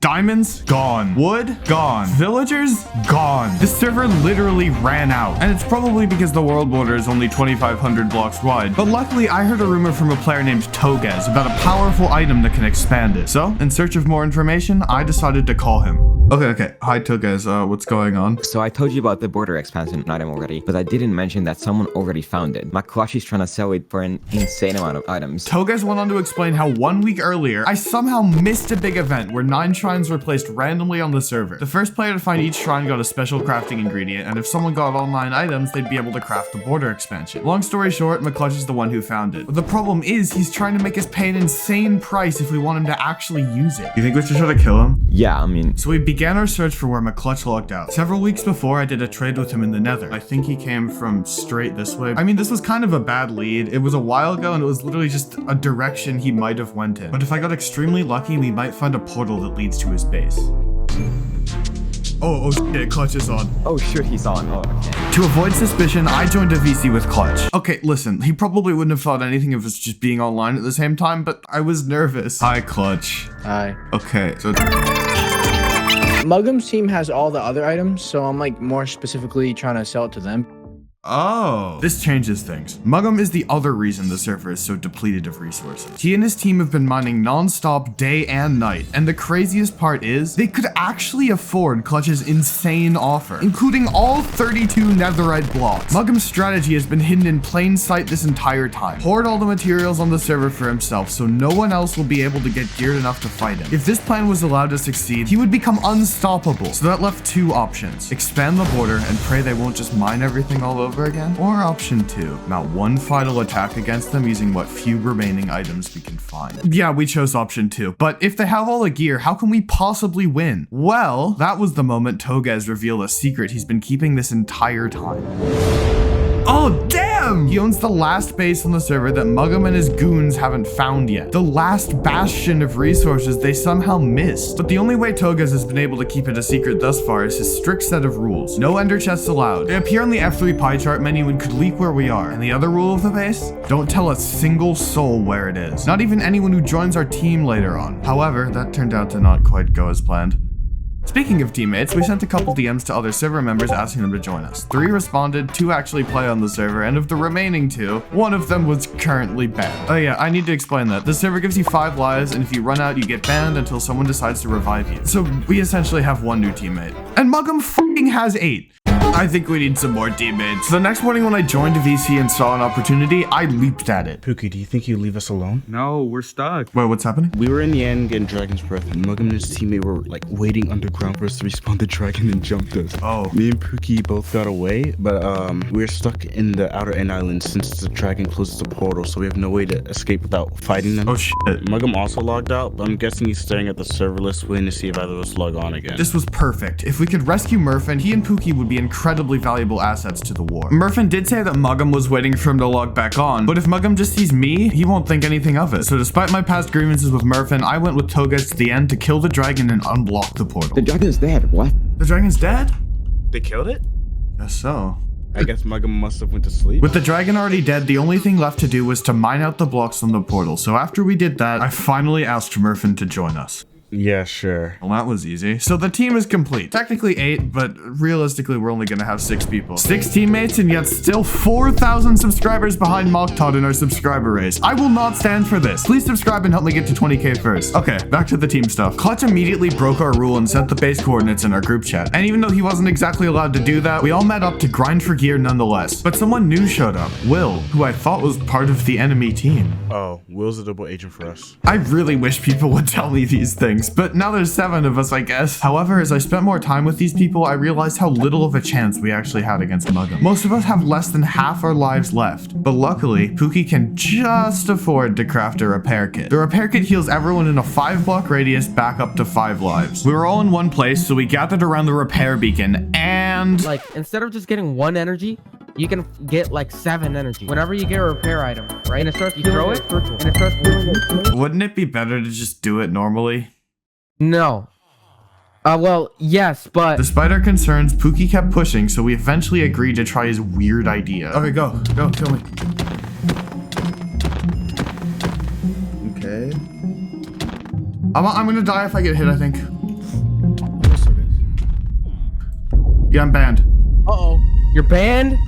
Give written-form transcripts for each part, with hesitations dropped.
Diamonds, gone. Wood, gone. Villagers, gone. This server literally ran out. And it's probably because the world border is only 2,500 blocks wide. But luckily, I heard a rumor from a player named Togez about a powerful item that can expand it. So, in search of more information, I decided to call him. Okay. Hi, Togez. What's going on? So I told you about the border expansion item already, but I didn't mention that someone already found it. My crush is trying to sell it for an insane amount of items. Togez went on to explain how 1 week earlier, I somehow missed a big event where 9 shrines were placed randomly on the server. The first player to find each shrine got a special crafting ingredient, and if someone got all 9 items, they'd be able to craft the border expansion. Long story short, McClutch is the one who found it. But the problem is, he's trying to make us pay an insane price if we want him to actually use it. You think we should try to kill him? Yeah, I mean... So we began our search for where McClutch logged out. Several weeks before, I did a trade with him in the Nether. I think he came from straight this way. I mean, this was kind of a bad lead. It was a while ago, and it was literally just a direction he might have went in. But if I got extremely lucky, we might find a portal that leads to his base. Oh shit, Clutch is on. Oh shit, he's on. Oh, okay. To avoid suspicion, I joined a VC with Clutch. Okay, listen, he probably wouldn't have thought anything of us just being online at the same time, but I was nervous. Hi, Clutch. Hi. Okay, so... Mugham's team has all the other items, so I'm like more specifically trying to sell it to them. Oh, this changes things. Mugham is the other reason the server is so depleted of resources. He and his team have been mining non-stop day and night, and the craziest part is they could actually afford Clutch's insane offer, including all 32 netherite blocks. Mugham's strategy has been hidden in plain sight this entire time. Hoard all the materials on the server for himself so no one else will be able to get geared enough to fight him. If this plan was allowed to succeed, he would become unstoppable. So that left 2 options: expand the border and pray they won't just mine everything all over again, or option 2, mount one final attack against them using what few remaining items we can find. Yeah, we chose option 2, but if they have all the gear, how can we possibly win? Well, that was the moment Togez revealed a secret he's been keeping this entire time. Oh, damn! He owns the last base on the server that Mugham and his goons haven't found yet. The last bastion of resources they somehow missed. But the only way Togez has been able to keep it a secret thus far is his strict set of rules. No ender chests allowed. They appear on the F3 pie chart menu and could leak where we are. And the other rule of the base? Don't tell a single soul where it is. Not even anyone who joins our team later on. However, that turned out to not quite go as planned. Speaking of teammates, we sent a couple DMs to other server members asking them to join us. 3 responded, 2 actually play on the server, and of the remaining 2, 1 of them was currently banned. Oh yeah, I need to explain that. The server gives you 5 lives, and if you run out, you get banned until someone decides to revive you. So we essentially have 1 new teammate. And Mugham f***ing has 8. I think we need some more teammates. The next morning when I joined a VC and saw an opportunity, I leaped at it. Pookie, do you think you leave us alone? No, we're stuck. Wait, what's happening? We were in the end getting Dragon's Breath, and Mugham and his teammate were like waiting underground for us to respawn the dragon and jumped us. Oh. Me and Pookie both got away, but we're stuck in the outer end island since the dragon closes the portal, so we have no way to escape without fighting them. Oh shit. Mugham also logged out, but I'm guessing he's staring at the server list waiting to see if either of us log on again. This was perfect. If we could rescue Murphin, he and Pookie would be incredibly valuable assets to the war. Murphin did say that Mugham was waiting for him to log back on, but if Mugham just sees me, he won't think anything of it. So despite my past grievances with Murphin, I went with Togez to the end to kill the dragon and unblock the portal. The dragon's dead. What? The dragon's dead? They killed it? Guess so. I guess Mugham must have went to sleep. With the dragon already dead, the only thing left to do was to mine out the blocks on the portal. So after we did that, I finally asked Murphin to join us. Yeah, sure. Well, that was easy. So the team is complete. Technically 8, but realistically, we're only gonna have 6 people. 6 teammates, and yet still 4,000 subscribers behind Mock in our subscriber race. I will not stand for this. Please subscribe and help me get to 20k first. Okay, back to the team stuff. Clutch immediately broke our rule and sent the base coordinates in our group chat. And even though he wasn't exactly allowed to do that, we all met up to grind for gear nonetheless. But someone new showed up, Will, who I thought was part of the enemy team. Oh, Will's a double agent for us. I really wish people would tell me these things, but now there's 7 of us, I guess. However, as I spent more time with these people, I realized how little of a chance we actually had against Mugham. Most of us have less than half our lives left, but luckily, Pookie can just afford to craft a repair kit. The repair kit heals everyone in a 5-block radius back up to 5 lives. We were all in one place, so we gathered around the repair beacon, and... like, instead of just getting 1 energy, you can get like 7 energy. Whenever you get a repair item, right? And it starts, you throw it, and it starts... Wouldn't it be better to just do it normally? No. Well, yes, but... Despite our concerns, Pookie kept pushing, so we eventually agreed to try his weird idea. Okay, go, kill me. Okay. I'm gonna die if I get hit, I think. Yeah, I'm banned. Uh-oh. You're banned?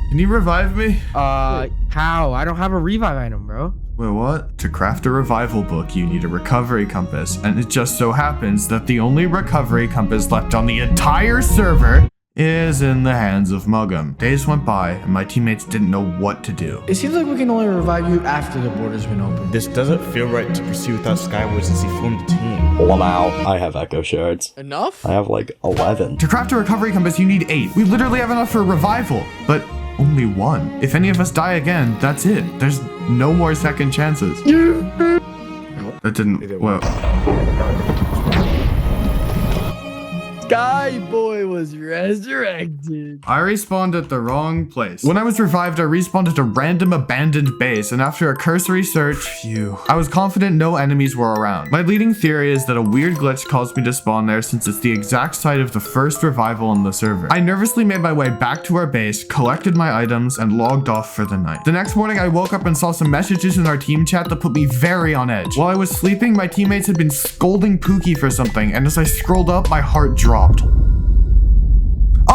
Can you revive me? How? I don't have a revive item, bro. Wait, what? To craft a revival book, you need a recovery compass, and it just so happens that the only recovery compass left on the entire server is in the hands of Muggum. Days went by, and my teammates didn't know what to do. It seems like we can only revive you after the border's been opened. This doesn't feel right to pursue without SkyBoi since he formed a team. Well, now I have echo shards. Enough? I have like 11. To craft a recovery compass, you need 8. We literally have enough for revival, but only 1. If any of us die again, that's it. There's no more second chances. That didn't, well. SkyBoi was resurrected. I respawned at the wrong place. When I was revived, I respawned at a random abandoned base, and after a cursory search, phew, I was confident no enemies were around. My leading theory is that a weird glitch caused me to spawn there since it's the exact site of the first revival on the server. I nervously made my way back to our base, collected my items, and logged off for the night. The next morning, I woke up and saw some messages in our team chat that put me very on edge. While I was sleeping, my teammates had been scolding Pookie for something, and as I scrolled up, my heart dropped.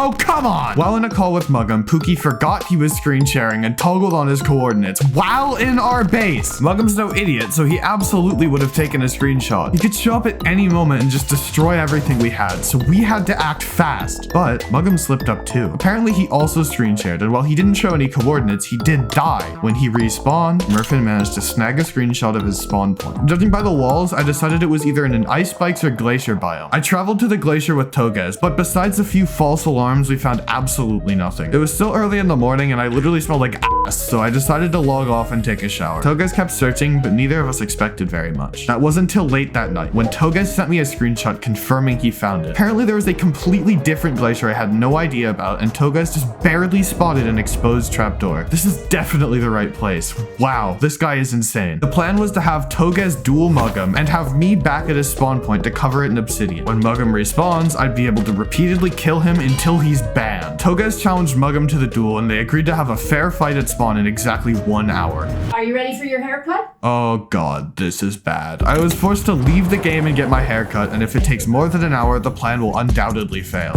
Oh, come on! While in a call with Muggum, Pookie forgot he was screen sharing and toggled on his coordinates while in our base. Muggum's no idiot, so he absolutely would have taken a screenshot. He could show up at any moment and just destroy everything we had, so we had to act fast. But Muggum slipped up too. Apparently he also screen shared, and while he didn't show any coordinates, he did die. When he respawned, Murphin managed to snag a screenshot of his spawn point. Judging by the walls, I decided it was either in an ice spikes or glacier biome. I traveled to the glacier with Toges, but besides a few false alarms, we found absolutely nothing. It was still early in the morning and I literally smelled like ass, so I decided to log off and take a shower. Toges kept searching, but neither of us expected very much. That wasn't until late that night when Toges sent me a screenshot confirming he found it. Apparently there was a completely different glacier I had no idea about, and Toges just barely spotted an exposed trapdoor. This is definitely the right place. Wow, this guy is insane. The plan was to have Toges duel Muggum and have me back at his spawn point to cover it in obsidian. When Muggum respawns, I'd be able to repeatedly kill him until he's banned. Toges challenged Muggum to the duel, and they agreed to have a fair fight at spawn in exactly 1 hour. Are you ready for your haircut? Oh god, this is bad. I was forced to leave the game and get my hair cut, and if it takes more than an hour, the plan will undoubtedly fail.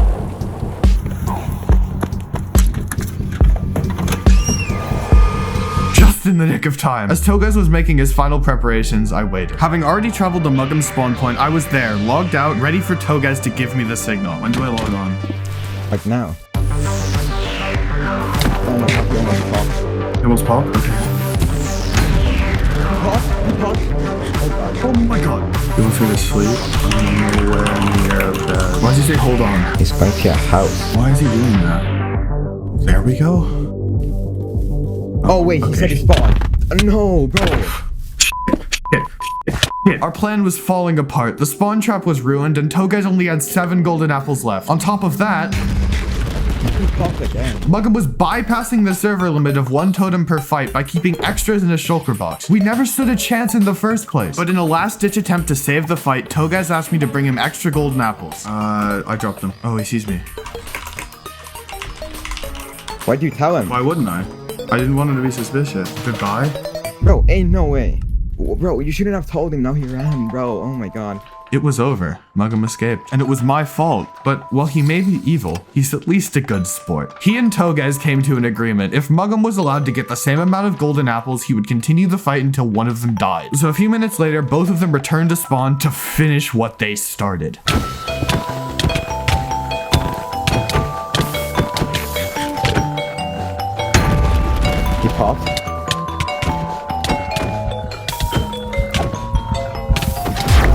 Just in the nick of time. As Toges was making his final preparations, I waited. Having already traveled to Muggum's spawn point, I was there, logged out, ready for Toges to give me the signal. When do I log on? Like now. It almost popped? Okay. Oh my god. You want me to sleep? Nowhere near bed. Why does he say hold on? He's going to your house. Why is he doing that? There we go. Oh wait, he said he spawned. No, bro. Our plan was falling apart. The spawn trap was ruined, and Toges only had 7 golden apples left. On top of that, Muggum was bypassing the server limit of 1 totem per fight by keeping extras in a shulker box. We never stood a chance in the first place. But in a last-ditch attempt to save the fight, Toges asked me to bring him extra golden apples. I dropped them. Oh, he sees me. Why'd you tell him? Why wouldn't I? I didn't want him to be suspicious. Goodbye? Bro, ain't no way. Bro, you shouldn't have told him. Now he ran, bro. Oh my god. It was over. Muggum escaped. And it was my fault. But while he may be evil, he's at least a good sport. He and Toges came to an agreement. If Muggum was allowed to get the same amount of golden apples, he would continue the fight until one of them died. So a few minutes later, both of them returned to spawn to finish what they started. He popped.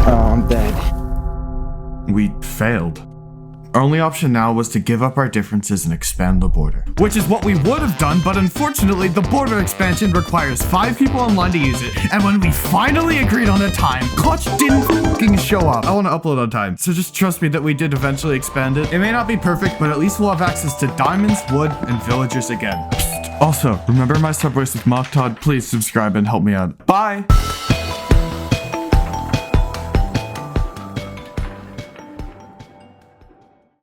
Oh, I'm dead. We failed. Our only option now was to give up our differences and expand the border. Which is what we would have done, but unfortunately, the border expansion requires 5 people online to use it, and when we finally agreed on a time, Clutch didn't fucking show up. I want to upload on time, so just trust me that we did eventually expand it. It may not be perfect, but at least we'll have access to diamonds, wood, and villagers again. Also, remember my subways with Mock Todd? Please subscribe and help me out. Bye!